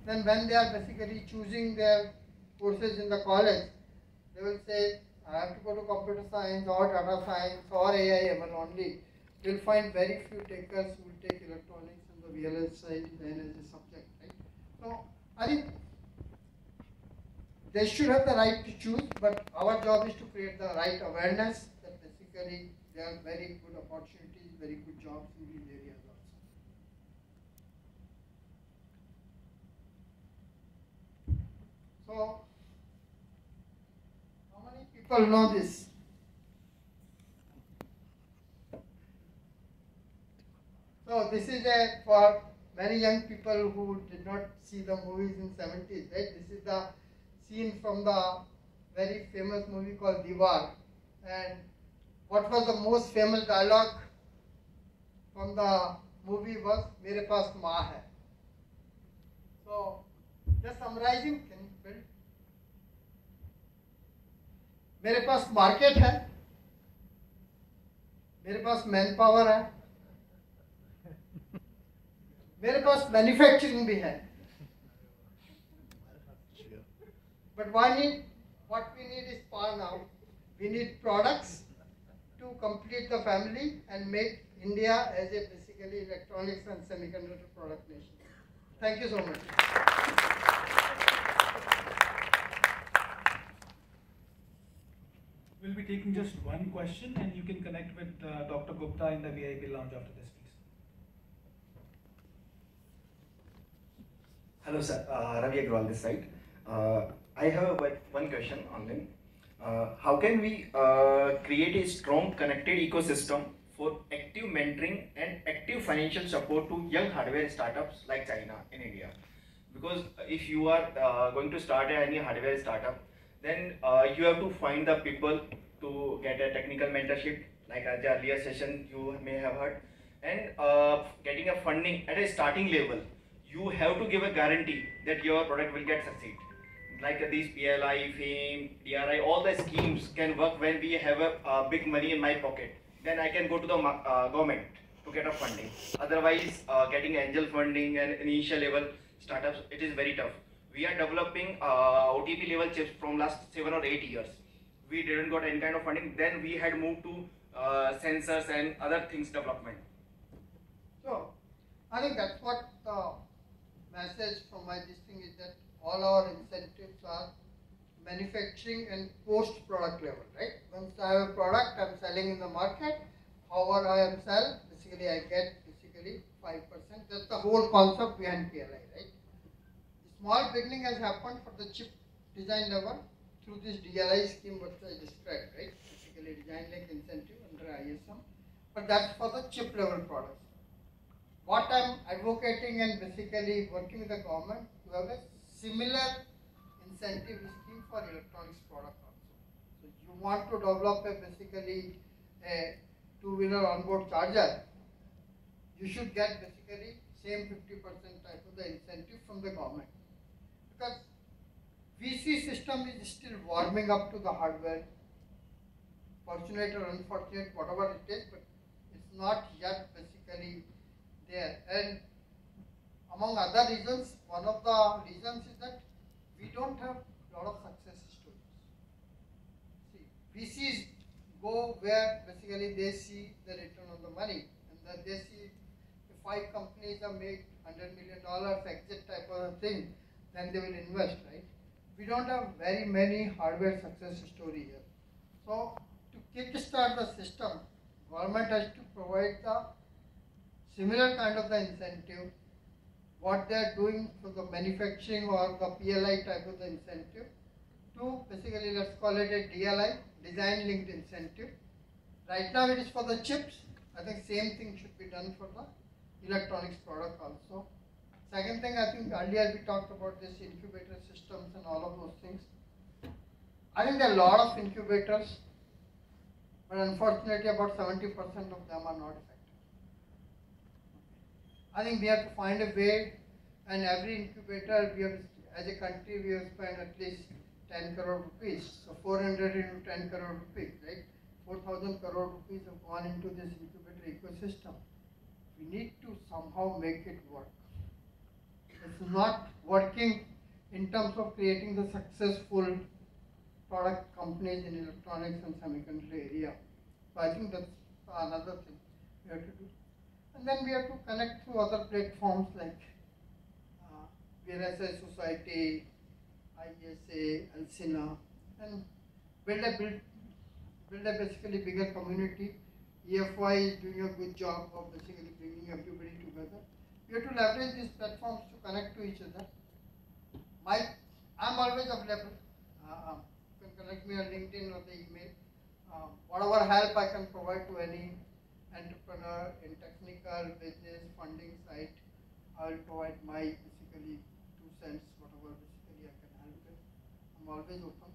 then when they are basically choosing their courses in the college, they will say, I have to go to computer science or data science or AI ML only. You will find very few takers who will take electronics and the VLSI design as a subject, right? So I think they should have the right to choose, but our job is to create the right awareness that basically there are very good opportunities, very good jobs in these areas also. So, how many people know this? So this is for many young people who did not see the movies in 70s, right? This is the scene from the very famous movie called Diwar. And what was the most famous dialogue from the movie was, Mere paas maa hai. So, just summarizing, can you build? मेरे पास market है, मेरे पास man power है, मेरे पास manufacturing भी है. But what we need is power now. We need products to complete the family and make India as a basically electronics and semiconductor product nation. Thank you so much. We'll be taking just one question, and you can connect with Dr. Gupta in the VIP lounge after this, please. Hello, sir. Ravi Agrawal this side. I have one question only. How can we create a strong connected ecosystem for active mentoring and active financial support to young hardware startups like China in India? Because if you are going to start any hardware startup, then you have to find the people to get a technical mentorship, like at the earlier session you may have heard, and getting a funding at a starting level. You have to give a guarantee that your product will get succeed. Like these PLI, FAME, DRI, all the schemes can work when we have a big money in my pocket. Then I can go to the government to get a funding. Otherwise, getting angel funding and initial level startups, it is very tough. We are developing OTP level chips from last 7 or 8 years. We didn't got any kind of funding. Then we had moved to sensors and other things development. So, I think that's what the message from my thing is, that all our incentives are manufacturing and post-product level, right? Once I have a product, I'm selling in the market. However I am sell, basically I get 5%. That's the whole concept behind PLI, right? Small beginning has happened for the chip design level through this DLI scheme what I described, right? Basically design like incentive under ISM, but that's for the chip level products. What I'm advocating and basically working with the government to have a similar incentive scheme for electronics product also. So you want to develop basically a two-wheeler onboard charger, you should get basically same 50% type of the incentive from the government. Because VC system is still warming up to the hardware, fortunate or unfortunate, whatever it is, but it's not yet basically there. And among other reasons, one of the reasons is that we don't have a lot of success stories. See, VCs go where basically they see the return on the money, and that they see if 5 companies have made $100 million exit type of a thing, then they will invest, right? We don't have very many hardware success story here. So to kickstart the system, government has to provide the similar kind of the incentive, what they are doing for the manufacturing or the PLI type of the incentive, to basically let's call it a DLI, design linked incentive. Right now it is for the chips. I think same thing should be done for the electronics product also. Second thing, I think earlier we talked about this incubator systems and all of those things. I think there are a lot of incubators, but unfortunately about 70% of them are not effective. I think we have to find a way, and every incubator, we have, as a country, we have spent at least 10 crore rupees. So 400 into 10 crore rupees, right? 4,000 crore rupees have gone into this incubator ecosystem. We need to somehow make it work. It's not working in terms of creating the successful product companies in electronics and semiconductor area. So I think that's another thing we have to do. And then we have to connect through other platforms like VLSI Society, ISA, Alcina, and build a basically bigger community. EFY is doing a good job of basically bringing everybody together. We have to leverage these platforms to connect to each other. I'm always available. You can connect me on LinkedIn or the email. Whatever help I can provide to any entrepreneur in technical, business, funding side, I will provide my basically 2 cents, whatever basically I can help with. I'm always open.